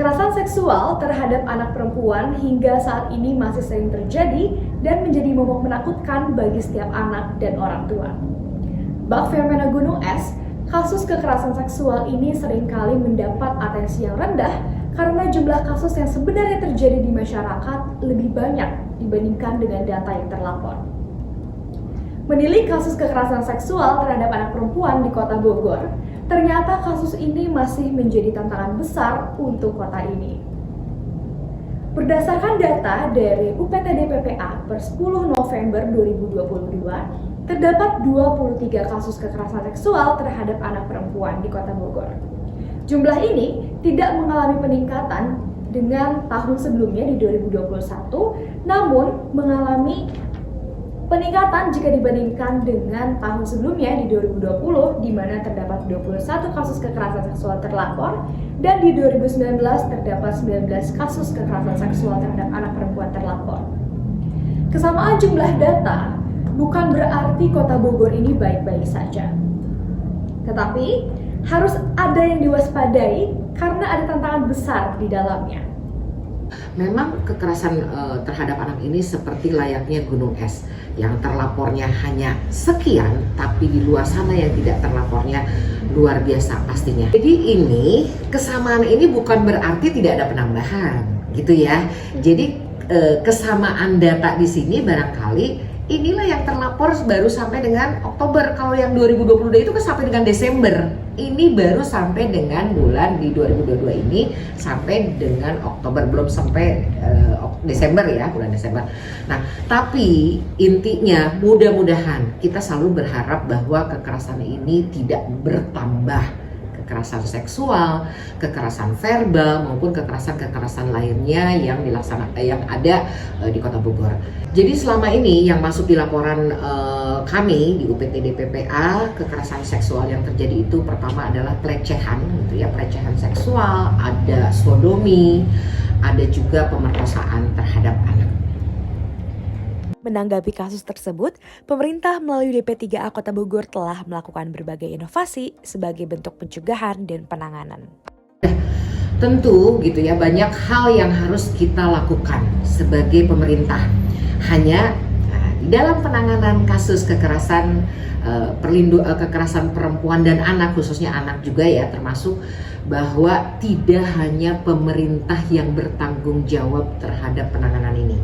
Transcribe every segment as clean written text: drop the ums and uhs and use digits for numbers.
Kekerasan seksual terhadap anak perempuan hingga saat ini masih sering terjadi dan menjadi momok menakutkan bagi setiap anak dan orang tua. Bak Fenomena Gunung Es, kasus kekerasan seksual ini seringkali mendapat atensi yang rendah karena jumlah kasus yang sebenarnya terjadi di masyarakat lebih banyak dibandingkan dengan data yang terlapor. Menilik kasus kekerasan seksual terhadap anak perempuan di Kota Bogor, ternyata kasus ini masih menjadi tantangan besar untuk kota ini. Berdasarkan data dari UPTD PPA per 10 November 2022, terdapat 23 kasus kekerasan seksual terhadap anak perempuan di Kota Bogor. Jumlah ini tidak mengalami peningkatan dengan tahun sebelumnya di 2021, namun mengalami peningkatan jika dibandingkan dengan tahun sebelumnya di 2020, di mana terdapat 21 kasus kekerasan seksual terlapor, dan di 2019 terdapat 19 kasus kekerasan seksual terhadap anak perempuan terlapor. Kesamaan jumlah data bukan berarti Kota Bogor ini baik-baik saja. Tetapi harus ada yang diwaspadai karena ada tantangan besar di dalamnya. Memang kekerasan terhadap anak ini seperti layaknya gunung es yang terlapornya hanya sekian, tapi di luar sana yang tidak terlapornya luar biasa pastinya. Jadi ini kesamaan ini bukan berarti tidak ada penambahan, gitu ya. Jadi kesamaan data di sini barangkali inilah yang terlapor baru sampai dengan Oktober. Kalau yang 2022 itu kan sampai dengan Desember. Ini baru sampai dengan bulan di 2022 ini sampai dengan Oktober, belum sampai Desember ya, bulan Desember. Nah, tapi intinya mudah-mudahan kita selalu berharap bahwa kekerasan ini tidak bertambah. Kekerasan seksual, kekerasan verbal maupun kekerasan lainnya yang ada di Kota Bogor. Jadi selama ini yang masuk di laporan kami di UPTD PPA, kekerasan seksual yang terjadi itu pertama adalah pelecehan, gitu ya, pelecehan seksual, ada sodomi, ada juga pemerkosaan terhadap anak. Menanggapi kasus tersebut, pemerintah melalui DP3A Kota Bogor telah melakukan berbagai inovasi sebagai bentuk pencegahan dan penanganan. Tentu gitu ya, banyak hal yang harus kita lakukan sebagai pemerintah. Hanya di dalam penanganan kasus kekerasan kekerasan perempuan dan anak, khususnya anak juga ya, termasuk bahwa tidak hanya pemerintah yang bertanggung jawab terhadap penanganan ini.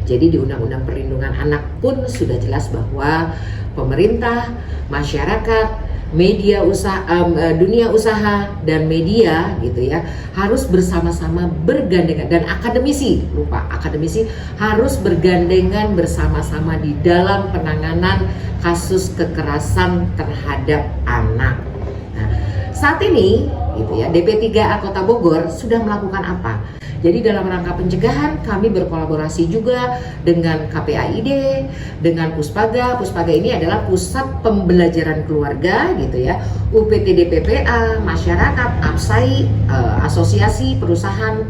Jadi di Undang-Undang Perlindungan Anak pun sudah jelas bahwa pemerintah, masyarakat, media usaha, dunia usaha dan media gitu ya harus bersama-sama bergandengan, dan akademisi harus bergandengan bersama-sama di dalam penanganan kasus kekerasan terhadap anak. Nah, saat ini gitu ya, DP3A Kota Bogor sudah melakukan apa? Jadi dalam rangka pencegahan kami berkolaborasi juga dengan KPAID, dengan Puspaga. Puspaga ini adalah Pusat Pembelajaran Keluarga gitu ya, UPTD PPA, masyarakat, APSAI, Asosiasi Perusahaan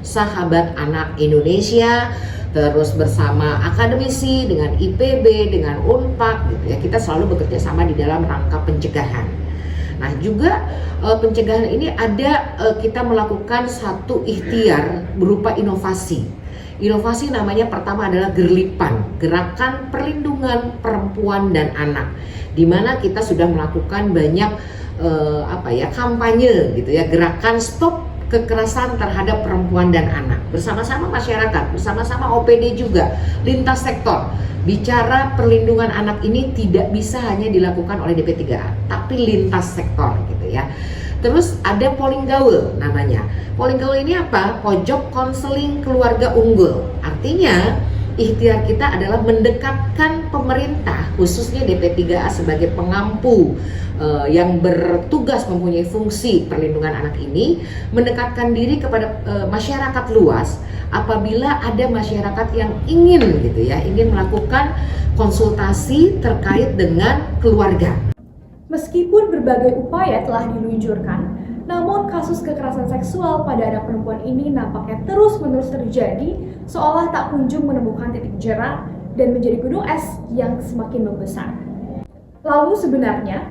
Sahabat Anak Indonesia, terus bersama akademisi, dengan IPB, dengan UNPAD gitu ya. Kita selalu bekerja sama di dalam rangka pencegahan. Nah, juga pencegahan ini ada kita melakukan satu ikhtiar berupa inovasi. Inovasi namanya pertama adalah Gerlipan, Gerakan Perlindungan Perempuan dan Anak, di mana kita sudah melakukan banyak kampanye gitu ya, gerakan stop kekerasan terhadap perempuan dan anak bersama-sama masyarakat, bersama-sama OPD juga, lintas sektor. Bicara perlindungan anak ini tidak bisa hanya dilakukan oleh DP3A, tapi lintas sektor gitu ya. Terus ada polling gaul namanya. Polling gaul ini apa? Pojok konseling keluarga unggul. Artinya ikhtiar kita adalah mendekatkan pemerintah, khususnya DP3A sebagai pengampu yang bertugas mempunyai fungsi perlindungan anak ini, mendekatkan diri kepada masyarakat luas apabila ada masyarakat yang ingin melakukan konsultasi terkait dengan keluarga. Meskipun berbagai upaya telah diluncurkan, namun kasus kekerasan seksual pada anak perempuan ini nampaknya terus-menerus terjadi, seolah tak kunjung menemukan titik jera dan menjadi gunung es yang semakin membesar. Lalu sebenarnya,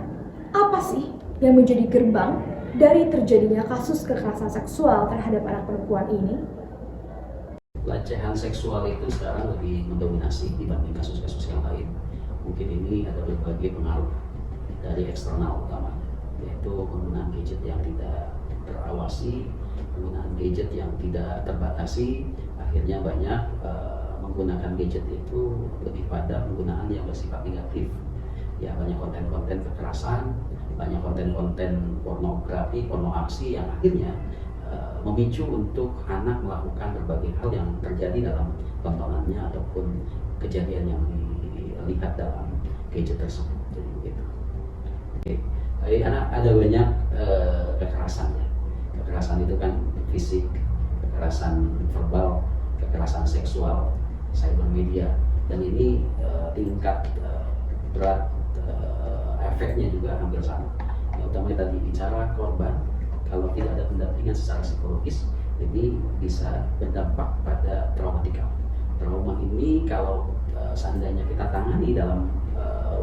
apa sih yang menjadi gerbang dari terjadinya kasus kekerasan seksual terhadap anak perempuan ini? Pelecehan seksual itu sekarang lebih mendominasi dibanding kasus-kasus yang lain. Mungkin ini ada berbagai pengaruh dari eksternal utamanya, yaitu penggunaan gadget yang tidak terawasi, penggunaan gadget yang tidak terbatasi. Akhirnya banyak menggunakan gadget itu lebih pada penggunaan yang bersifat negatif. Ya, banyak konten-konten kekerasan, banyak konten-konten pornografi, porno aksi yang akhirnya memicu untuk anak melakukan berbagai hal yang terjadi dalam tontonannya ataupun kejadian yang dilihat dalam gadget tersebut. Jadi begitu. Oke. Jadi anak ada banyak kekerasan ya. Kekerasan itu kan fisik, kekerasan verbal, kekerasan seksual, cyber media, dan ini tingkat berat efeknya juga hampir sama. Yang utama tadi bicara korban, kalau tidak ada pendampingan secara psikologis, ini bisa berdampak pada traumatikal. Trauma ini kalau seandainya kita tangani dalam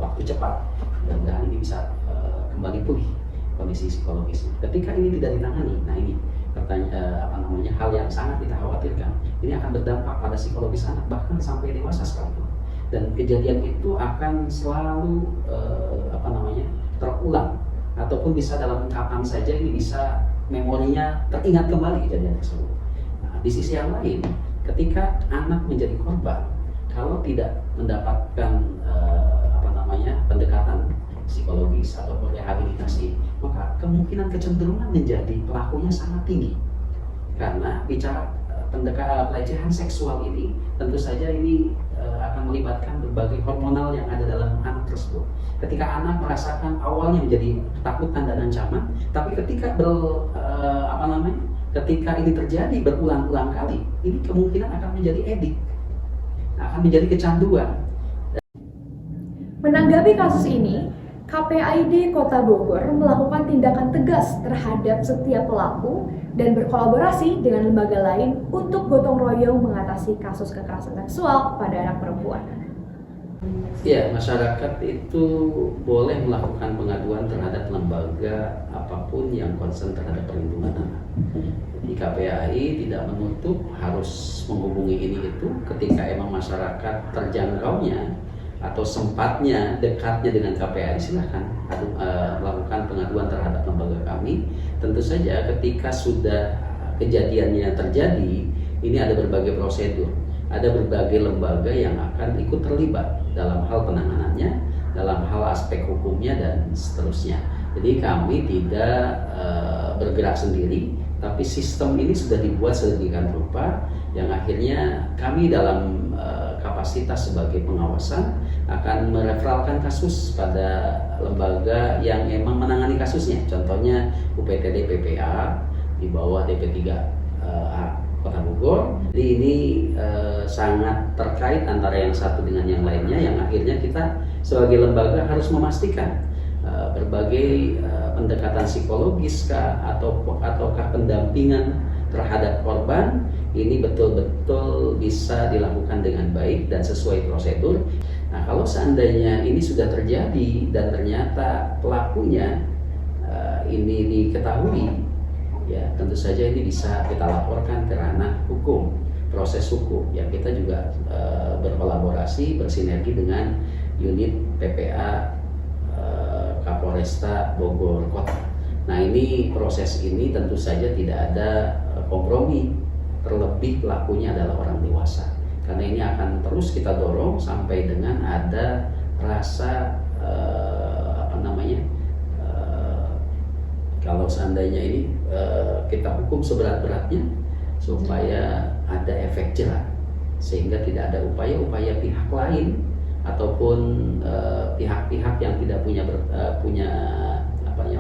waktu cepat, mudah-mudahan ini bisa kembali pulih kondisi psikologisnya. Ketika ini tidak ditangani, nah ini hal yang sangat kita khawatirkan. Ini akan berdampak pada psikologis anak bahkan sampai dewasa sekalipun. Dan kejadian itu akan selalu terulang, ataupun bisa dalam kapan saja ini bisa memorinya teringat kembali kejadian tersebut. Nah, di sisi yang lain, ketika anak menjadi korban, kalau tidak mendapatkan pendekatan psikologis atau rehabilitasi, maka kemungkinan kecenderungan menjadi pelakunya sangat tinggi. Karena bicara pelecehan seksual ini, tentu saja ini akan melibatkan berbagai hormonal yang ada dalam anak tersebut. Ketika anak merasakan awalnya menjadi ketakutan dan ancaman, tapi ketika ketika ini terjadi berulang-ulang kali, ini kemungkinan akan menjadi edik, akan menjadi kecanduan. Menanggapi kasus ini, KPAID Kota Bogor melakukan tindakan tegas terhadap setiap pelaku dan berkolaborasi dengan lembaga lain untuk gotong royong mengatasi kasus kekerasan seksual pada anak perempuan. Ya, masyarakat itu boleh melakukan pengaduan terhadap lembaga apapun yang concern terhadap perlindungan anak. Di KPAI tidak menutup harus menghubungi ini itu ketika emang masyarakat terjangkaunya atau sempatnya dekatnya dengan KPAI, silahkan melakukan pengaduan terhadap lembaga kami. Tentu saja ketika sudah kejadiannya terjadi, ini ada berbagai prosedur, ada berbagai lembaga yang akan ikut terlibat dalam hal penanganannya, dalam hal aspek hukumnya dan seterusnya. Jadi kami tidak bergerak sendiri, tapi sistem ini sudah dibuat sedemikian rupa yang akhirnya kami dalam kapasitas sebagai pengawasan akan mereferalkan kasus pada lembaga yang emang menangani kasusnya. Contohnya UPTD PPA di bawah DP3A Kota Bogor. Jadi ini sangat terkait antara yang satu dengan yang lainnya, yang akhirnya kita sebagai lembaga harus memastikan berbagai pendekatan psikologis ataukah pendampingan terhadap korban ini betul-betul bisa dilakukan dengan baik dan sesuai prosedur. Nah, kalau seandainya ini sudah terjadi dan ternyata pelakunya ini diketahui, ya tentu saja ini bisa kita laporkan ke ranah hukum, proses hukum. Ya, kita juga berkolaborasi, bersinergi dengan unit PPA Kapolresta Bogor Kota. Nah, ini proses ini tentu saja tidak ada kompromi, terlebih pelakunya adalah orang dewasa. Karena ini akan terus kita dorong sampai dengan ada rasa kalau seandainya ini kita hukum seberat-beratnya supaya ada efek jerah, sehingga tidak ada upaya-upaya pihak lain ataupun pihak-pihak yang tidak punya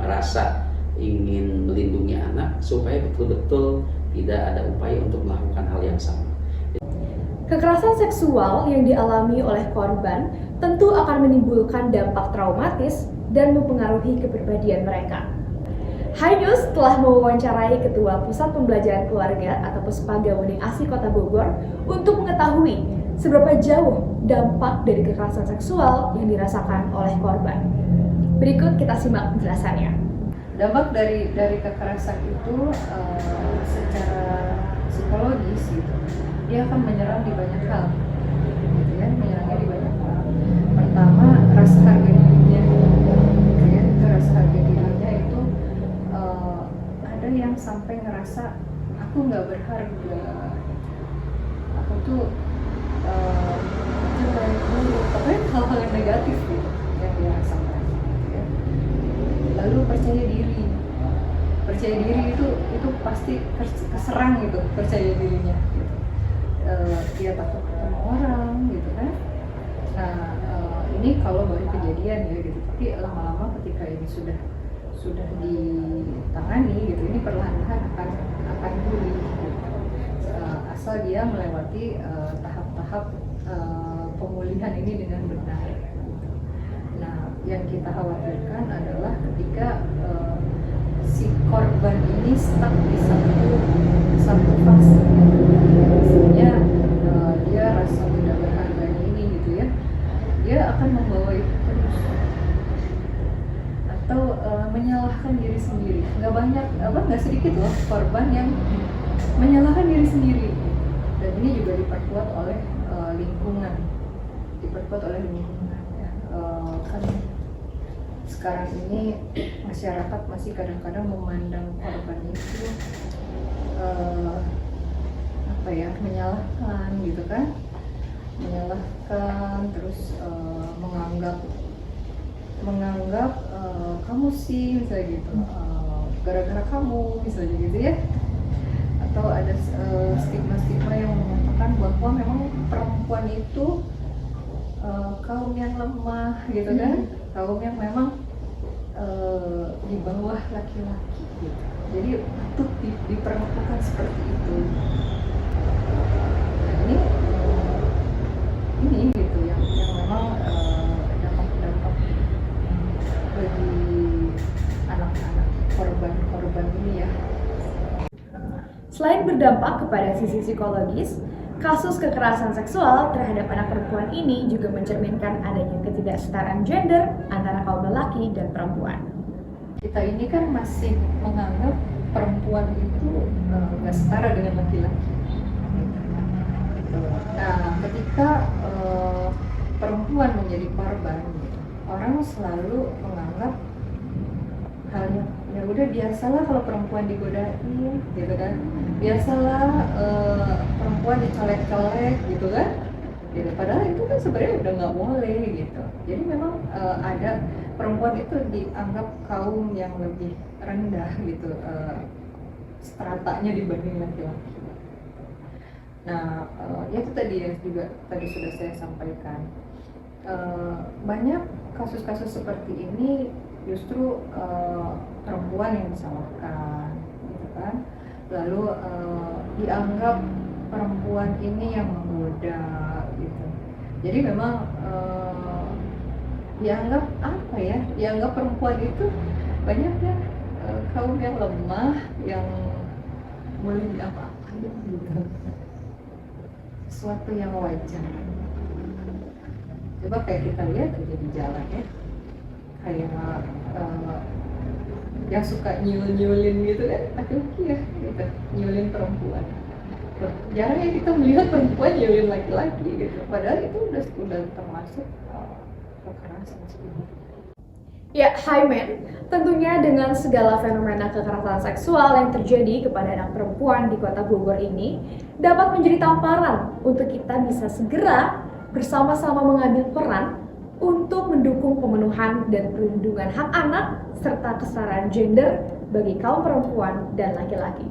rasa ingin melindungi anak, supaya betul-betul tidak ada upaya untuk melakukan hal yang sama. Kekerasan seksual yang dialami oleh korban tentu akan menimbulkan dampak traumatis dan mempengaruhi kepribadian mereka. Hai News telah mewawancarai Ketua Pusat Pembelajaran Keluarga atau Puspaga Wening Asih Kota Bogor untuk mengetahui seberapa jauh dampak dari kekerasan seksual yang dirasakan oleh korban. Berikut kita simak penjelasannya. dampak dari kekerasan itu secara psikologis gitu, dia akan menyerang di banyak hal, gitu ya, menyerangnya di banyak hal. Pertama, rasa harga dirinya, gitu ya, itu rasa harga dirinya itu ada yang sampai ngerasa aku nggak berharga, aku tuh jelek, pokoknya hal-hal yang negatif gitu yang dia rasakan, gitu ya. Lalu percaya diri itu pasti keserang gitu, percaya dirinya gitu. Dia takut ketemu orang gitu kan. Nah ini kalau baru kejadian ya gitu, tapi lama-lama ketika ini sudah ditangani gitu, ini perlahan-lahan akan pulih gitu. Asal dia melewati tahap-tahap pemulihan ini dengan benar. Nah, yang kita khawatirkan adalah ketika si korban ini stuck di satu fase, misalnya dia rasa tidak berharga ini gitu ya, dia akan membawa itu terus atau menyalahkan diri sendiri. Nggak sedikit loh korban yang menyalahkan diri sendiri, dan ini juga diperkuat oleh lingkungan ya. Kan sekarang ini masyarakat masih kadang-kadang memandang korban itu menyalahkan gitu kan, terus menganggap kamu sih misalnya gitu, gara-gara kamu misalnya gitu ya, atau ada stigma yang mengatakan bahwa memang perempuan itu kaum yang lemah gitu kan, kaum yang memang di bawah laki-laki gitu. Jadi patut diperlakukan seperti itu. Nah ini gitu yang memang dampak bagi anak-anak korban ini ya. Selain berdampak kepada sisi psikologis, kasus kekerasan seksual terhadap anak perempuan ini juga mencerminkan adanya ketidaksetaraan gender antara kaum lelaki dan perempuan. Kita ini kan masih menganggap perempuan itu nggak setara dengan laki-laki. Nah, ketika perempuan menjadi korban, orang selalu menganggap hal yang ya udah biasalah kalau perempuan digodain gitu kan, biasalah perempuan dicolek-colek gitu kan, gitu. Padahal itu kan sebenarnya udah nggak boleh gitu. Jadi memang ada perempuan itu dianggap kaum yang lebih rendah gitu stratanya dibanding laki-laki. Nah ya itu tadi yang juga tadi sudah saya sampaikan, banyak kasus-kasus seperti ini justru perempuan yang disalahkan gitu kan, lalu dianggap perempuan ini yang menggoda gitu. Jadi memang dianggap dianggap perempuan itu banyaknya kaum yang lemah, yang boleh diapa-apain gitu, sesuatu yang wajar. Coba kayak kita lihat aja di jalan ya, kayak yang suka nyul-nyulin gitu kan, laki-laki ya gitu, nyulin perempuan. Jarang ya kita melihat perempuan nyulin laki-laki gitu, padahal itu udah termasuk kekerasan sebenarnya. Ya, hai men, tentunya dengan segala fenomena kekerasan seksual yang terjadi kepada anak perempuan di kota Bogor ini dapat menjadi tamparan untuk kita bisa segera bersama-sama mengambil peran untuk mendukung pemenuhan dan perlindungan hak anak serta kesetaraan gender bagi kaum perempuan dan laki-laki.